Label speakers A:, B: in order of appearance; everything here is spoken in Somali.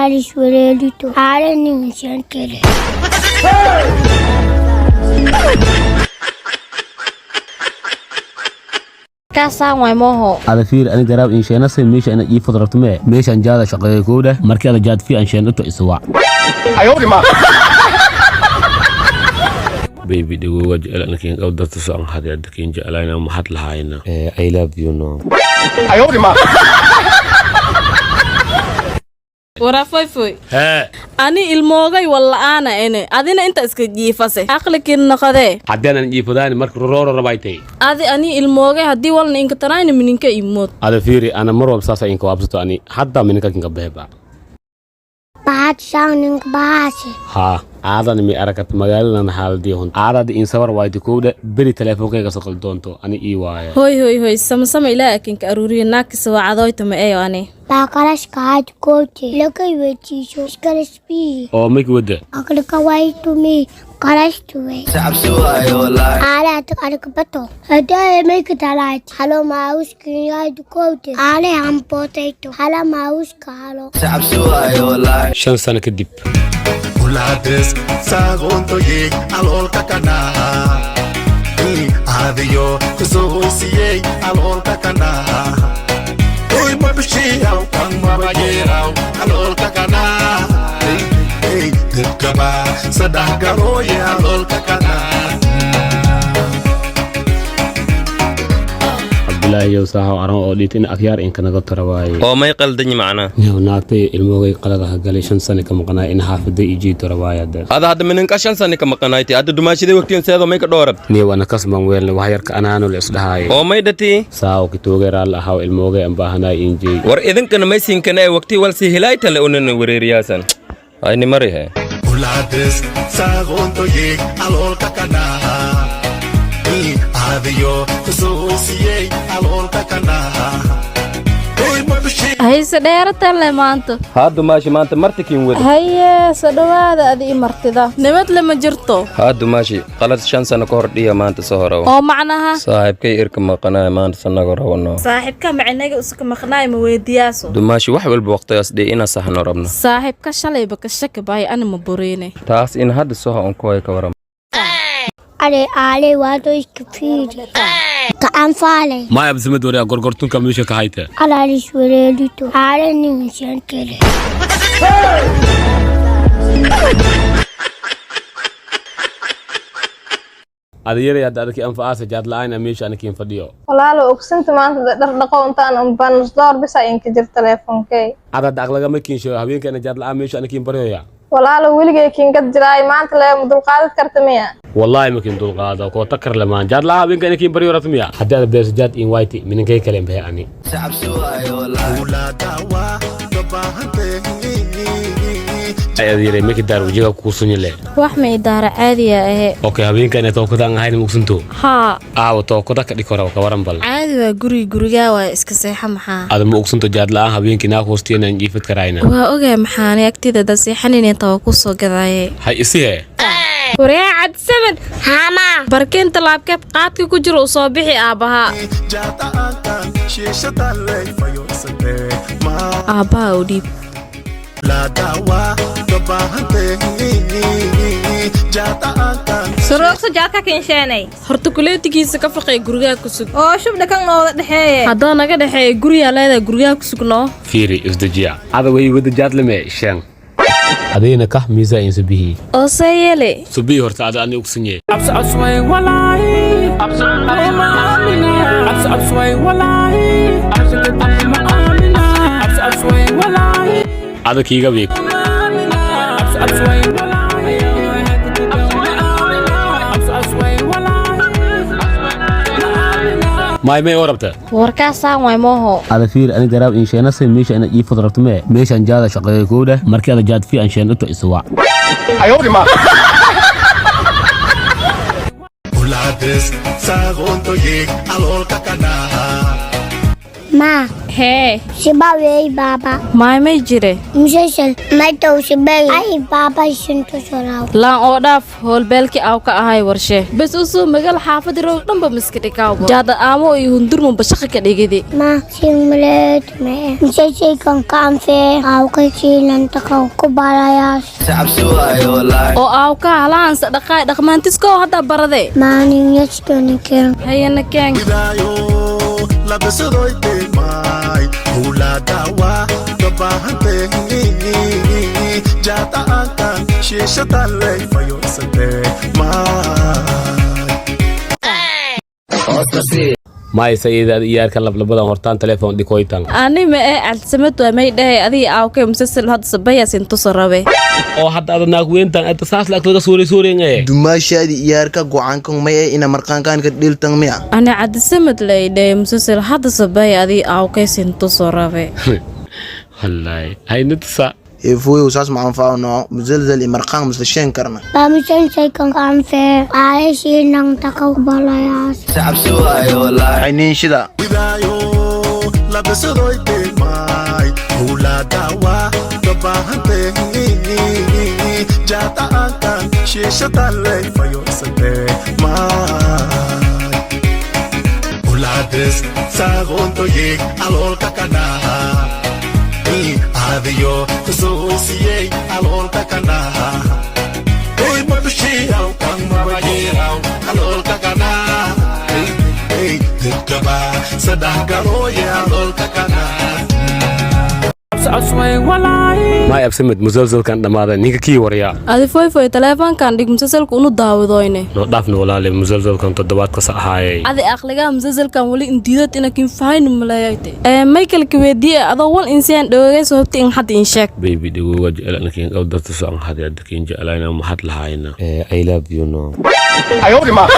A: Alice Verelito. Alan Shankele.
B: كاسان واي موهو
C: هذا فير أنا جراب إن شاء الله مش أنا يفضل رتمه مش أن جاد شقة كوده مركي هذا جاد فيه إن شاء الله تسوى
D: أيوة ما
C: بيبي دي وجه لأن كين أو درت سؤال هذا كين جاء لنا محط لها هنا I love you no
D: أيوة ما
B: ورا فوي
C: ها
B: أني الموجي ولا أنا أدينا أنت إسكجي فسه أخلك النقدة
C: حدنا نجيب فدان مرك رورو ربايتي
B: أني الموجي هدي ولا إنك تراين منك يموت
C: هذا فيري أنا مرة بساسا إنك وابسطو أني حتى منك كين قبهبا
A: بعد شاونك باسي.
C: ها هذا نمي أركت مجالنا حال دي هون عادة إن صور وايد كوده بري تلفون كي قصقل دونتو أني إيوايا
B: هوي سما إلى إنك أروري ناكس وعضويت ما أيوة أني
A: باكلاش كاد كوتي لكي وتيشو شكرش بي
C: أو ميك وده
A: أكلك وايتو مي كلاش توي على تكالك بتو هدا ميك تلاش هلو ماوس كياد كوتي على هم بوتيتو هلا ماوس كهلو
C: شن سنة كديب
E: Ulades sagonto ye alol kakana Adio kusosie alol kakana Oy mabishi au kang mabayeraw alol kakana Gaba sadagaro ye alol kakana
C: لا يوسعه عرام أوليتين أخيار إن كان قط رواي
F: أو ما يقلدني معنا
C: ناقتي الموجي قلقها قال شن سنة كم قناة إن حافظ يجي رواية ده
F: هذا من إنكاشن سنة كم قنايتي هذا دماشي ده وقتين سيدا ما يقدر
C: نيو أنا كسب ويل وهاير كأنانو الإصلاحي
F: أو ما يدتي
C: ساو كتوجر على هاو الموجي أم بهنا إنجي
F: ور إذن كان ما يسين كنا وقتي والسي هلاي تلاقون وريرياسن هاي نمريه
E: Ulades sagonto ye alol kakana Adio kusosie alol kakana Oy mabishi
B: هاي سديرة لما أنت
F: هذا ماشي ما أنت مرتكين ود
B: هاي سدوا هذه مرتدا نمت لما جرتو
F: هذا ماشي قلت شانس أنا كهر دي ما أنت سهرة
B: أو معناها
F: صاحب كي إركم قناة ما أنت سنقرا ونا
B: صاحب كم عنك أسك مخناي مويدياسو
F: دماشي وحول بوقت يصدي إنا صحنا ربنا
B: صاحب كشلي بكشك باي أنا مبوريني
F: تاس إن هذا سوها أنكوي كورم
A: علي وادو يكفيري كأن فالي
C: ما يبز مدوري أقرقرتون كميشة كهايته
A: على Alice Verelito. Alan Shankele.
C: هذا يري هذا أدرك أنفاس جاد لاين أميش أنا كين فديو
G: walaalo ogsinta maanta dhaqdhaqo intaan unbaan nus door bis ayaan ka jir teleefonkay
C: هذا دعك ما كين شو هبين كان جاد لا أميش أنا كين بريويا
G: walaalo weligay kiin gad jiraay maanta lee dul qaadad karta miya
C: والله ما كين دول قاعدة وكو تكر لما جاد لا هبين كان كين بريو رسميا حتى هذا بيرس جاد إن وايتي من كي كلام به أني
E: Uladawa gabahante
C: هذا يري ما كدار وجهك كوسوني له
B: wax ma idaara caadi ah
C: أوكي هبين كان توقف عن هاي المقسنتو
B: ها
C: توقف كدي كورا وكورم بال
B: caadi waa guriga waa iska seexa maxaa
C: هذا مقسنتو جاد لا هبين كنا هوستين أن يفت كراينا
B: waa ogaa maxaan agtida dad seexaneen tawa ku soo gadaaye
C: هاي إسيه
B: wareecad samad
A: Hama.
B: barkeenta laabkeeb qaadka ku jiro soo bixi aabaha
E: jata ankan shishata lay fayosate ma
B: aabaha u dhiib
E: Uladawa gabahante jata ankan
G: suruuqsa jaadka kiinsheenay
B: horta kuleetigiisa ka faqay guriga ku sug
G: oo shubdha kan nooda dhexeeye
B: haddoo naga dhexeeya guriga leedahay guriga ku sugnoo
C: فيري إزدجيا هذا وي ود جاد لما شان هذين كه ميزة إن سبيه
B: oo see yeele
C: سبيه هرت هذا أني أقسنيه هذا كيجا بيك ما وربته
B: warkaasaan waay mooho
C: هذا فير أنا جراب إن شاء الله مش أنا يفضل رتمه مش أن جاد شقة كوده مركي هذا جاد فيه إن شاء الله تسوى
D: أيوة ما
E: Ulades sagonto ye alol kakana
A: Ma.
B: hee
A: Sibawe baba.
B: maymay jire
A: Musasal may taw sibay. Ay baba isinto soraw.
B: laan oo dhaaf howlbeelkii aw ka ahay warshe bes usuu magal xaafadi roog dhanba miskadhikawbo jaada aamo iyo hundurman bashaqa ka dhigidi
A: Ma singlet me. Musasay kang kaamfe. Aw kay silan takaw ko balayas.
B: oo aaw ka halaansa dhaqaay dhaqmaantiskoo hadda barade
A: Maning yatskonikin.
B: hayana keen
E: Bidayo, labisadoy may hula dawa gabahante jata angkan shisha talay fayo sate
C: maay sayida iyaarka lablabadan hortaan telefoon dhikoytan
B: ani ma ee cadsamad waa may dhahay adiga aawkay musasal hadda sabayasin tuso rabe
C: oo hadda ada naagweyntan ata saas laagtaga suuraysuurayngaye
H: dumaashaadi iyaarka go'aankan may ee ina marqaankaan ka dhiltan miya
B: ani cadsamad lay dhahay musasal hadda sabaya adiga aawkay sin tuso rabe
C: wallaahi haynatasa
H: eefuyo saas maxaan faano musalsal marqaan musashen karna
A: Ba musasay kang kaamfe. Ay silang takaw balayas.
H: aynin shida
E: Bidayo, labisadoy may hula dawa gabahante jata angkan shisha talay fayo sate Ulades sagonto yek alol kakana Adiyo kususiye alol kakana Hey mabushiyaw kang mabagiraw alol kakana Hey dikaba sadangaloye alol kakana
C: maay absamid musalsalkan dhammaaday ninka kii waryaa
B: adi foyfoy taleefankan dhig musasalka unu daawadoyne
C: noo dhaafna walaale musalsalkan toddobaadkas ahaayay
B: adi aqligaa musasalkan wali indiidad inakin fahaynu maleeyayte maykalka weydiye adoo wal insiyaan dhowogay sababta in hadda in sheeg
C: baby dhigooga jecel anakin qawdarta soo an hadi adakin jeclayna mahad lahayna I love you no
D: I owed him up.